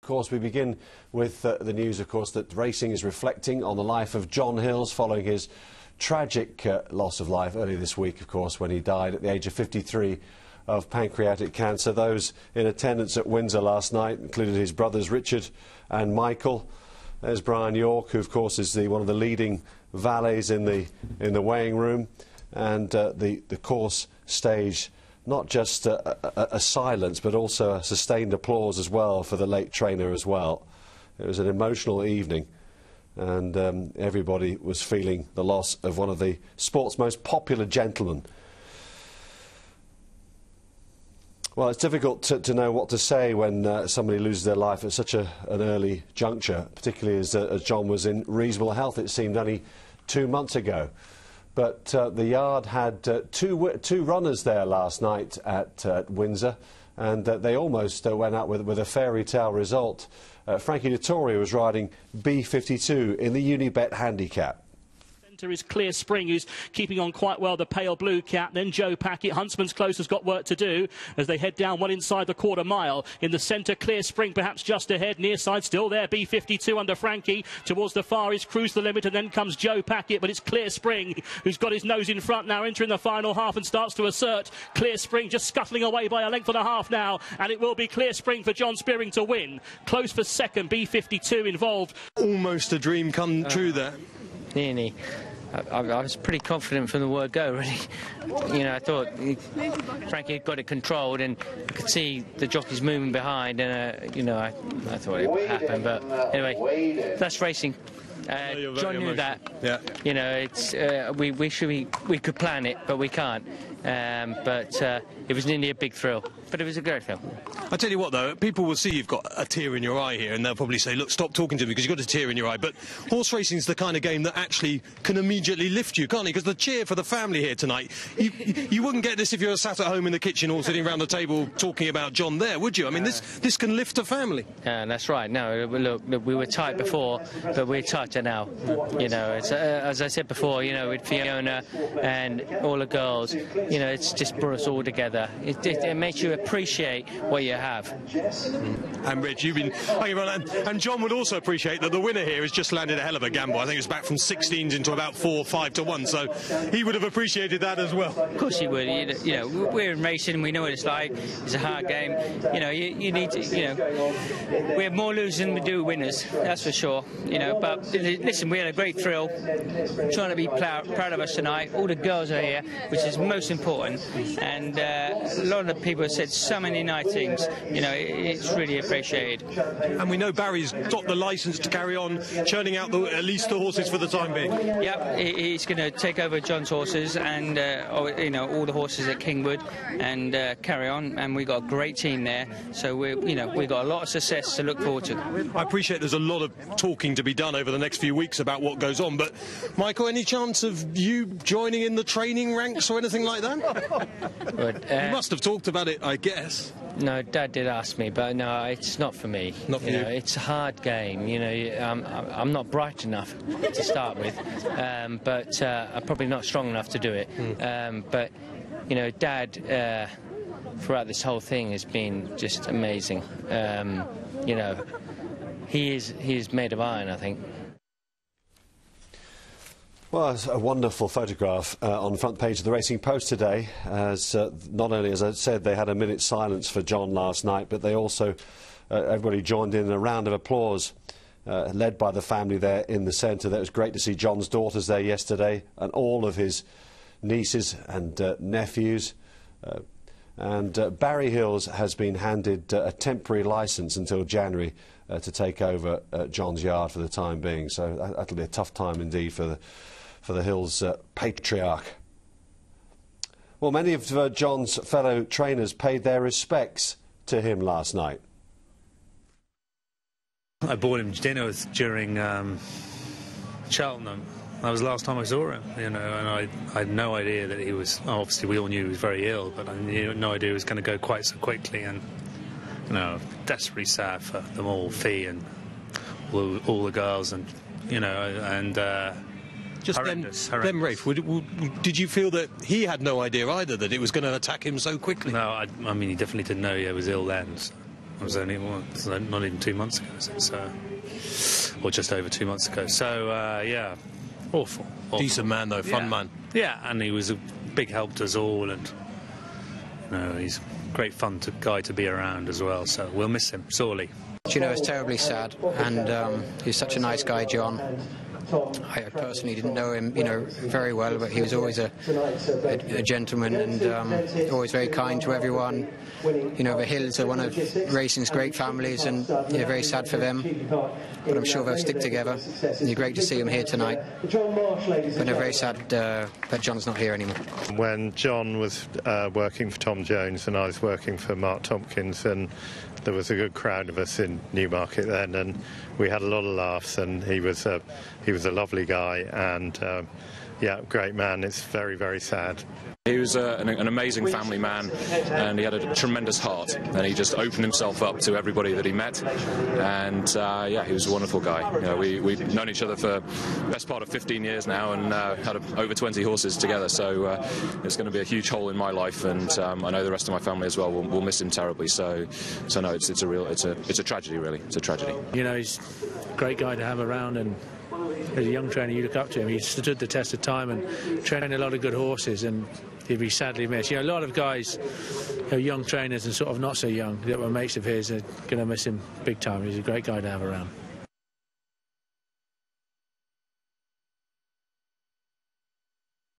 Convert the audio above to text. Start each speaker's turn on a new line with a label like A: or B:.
A: course, we begin with the news, of course, that racing is reflecting on the life of John Hills following his tragic loss of life earlier this week, of course, when he died at the age of 53 of pancreatic cancer. Those in attendance at Windsor last night included his brothers Richard and Michael. There's Brian York, who, of course, is one of the leading valets in the weighing room, and the course stage. Not just a silence, but also a sustained applause as well for the late trainer as well. It was an emotional evening, and everybody was feeling the loss of one of the sport's most popular gentlemen. Well, it's difficult to know what to say when somebody loses their life at such an early juncture, particularly as John was in reasonable health, it seemed, only 2 months ago. But the yard had two runners there last night at Windsor, and they almost went out with a fairy tale result. Frankie Dettori was riding B52 in the UNIBET handicap.
B: Is Clear Spring, who's keeping on quite well, the pale blue cap. Then Joe Packett. Huntsman's Close has got work to do as they head down well inside the quarter mile. In the centre, Clear Spring perhaps just ahead. Near side still there, B52 under Frankie. Towards the far is Cruise the Limit, and then comes Joe Packett, but it's Clear Spring who's got his nose in front now, entering the final half and starts to assert. Clear Spring just scuttling away by a length and a half now, and it will be Clear Spring for John Spearing to win. Close for second, B52 involved.
C: Almost a dream come true there.
D: Nearly. I was pretty confident from the word go, really. You know, I thought Frankie had got it controlled, and I could see the jockeys moving behind, and, you know, I thought it would happen. But anyway, that's racing. John knew that. Yeah. You know, it's we could plan it, but we can't. But it was nearly a big thrill. But it was a great thrill.
C: I tell you what, though, people will see you've got a tear in your eye here, and they'll probably say, look, stop talking to me because you've got a tear in your eye. But horse racing's the kind of game that actually can immediately lift you, can't it? Because the cheer for the family here tonight, you wouldn't get this if you were sat at home in the kitchen or sitting around the table talking about John there, would you? I mean, this can lift a family.
D: That's right. No, look, we were tight before, but we're tighter now. You know, it's, as I said before, you know, with Fiona and all the girls, you know, it's just brought us all together. It makes you appreciate what you have.
C: And Rich, you've been hanging around, and John would also appreciate that the winner here has just landed a hell of a gamble. I think it's back from 16s into about 4 or 5 to 1, so he would have appreciated that as well.
D: Of course he would. You know, we're in racing, we know what it's like. It's a hard game. You know, you need to, you know, we have more losers than we do winners, that's for sure. You know, but listen, we had a great thrill. Trying to be proud of us tonight. All the girls are here, which is most important, and a lot of the people have said so many nice things. You know, it's really appreciated.
C: And we know Barry's got the licence to carry on churning out at least the horses for the time being.
D: Yep, he's going to take over John's horses and you know, all the horses at Kingwood and carry on. And we've got a great team there, so we've got a lot of success to look forward to.
C: I appreciate there's a lot of talking to be done over the next few weeks about what goes on, but Michael, any chance of you joining in the training ranks or anything like that?
D: But,
C: you must have talked about it, I guess.
D: No, Dad did ask me, but no, it's not for me.
C: Not for you.
D: Know, it's a hard game. You know, I'm not bright enough to start with, but I'm probably not strong enough to do it. But you know, Dad, throughout this whole thing has been just amazing. You know, he is made of iron, I think.
A: Well, it's a wonderful photograph on the front page of the Racing Post today, as not only, as I said, they had a minute's silence for John last night, but they also, everybody joined in a round of applause, led by the family there in the centre. That was great to see John's daughters there yesterday, and all of his nieces and nephews. And Barry Hills has been handed a temporary licence until January to take over John's yard for the time being, so that'll be a tough time indeed for the Hills patriarch. Well, many of John's fellow trainers paid their respects to him last night.
E: I bought him dinner during Cheltenham. That was the last time I saw him, you know, and I had no idea that he was, obviously we all knew he was very ill, but I had no idea he was going to go quite so quickly, and, you know, desperately sad for them all, Fee and all the girls, and, you know, and...
C: Just then, Rafe, did you feel that he had no idea either that it was going to attack him so quickly?
E: No, I mean, he definitely didn't know he was ill then. So. It was only not even 2 months ago, so, or just over 2 months ago. So yeah, awful.
C: Decent man though, fun man.
E: Yeah, and he was a big help to us all, and he's great fun guy to be around as well. So we'll miss him sorely.
F: You know, it's terribly sad, and he's such a nice guy, John. I personally didn't know him, very well, but he was always a gentleman and always very kind to everyone. The Hills are one of racing's great families, and very sad for them. But I'm sure they'll stick together. It's great to see him here tonight. But very sad that John's not here anymore.
G: When John was working for Tom Jones and I was working for Mark Tompkins, and there was a good crowd of us in Newmarket then, and we had a lot of laughs, and he was a lovely guy, and yeah, great man. It's very, very sad.
H: He was an amazing family man, and he had a tremendous heart, and he just opened himself up to everybody that he met, and yeah, he was a wonderful guy. We've known each other for the best part of 15 years now, and had over 20 horses together, so it's going to be a huge hole in my life, and I know the rest of my family as well will miss him terribly. So no, it's a tragedy, really. It's a tragedy.
I: He's a great guy to have around, and as a young trainer you look up to him. He stood the test of time and trained a lot of good horses, and he'd be sadly missed. A lot of guys, young trainers and sort of not so young, that were mates of his, are going to miss him big time. He's a great guy to have around.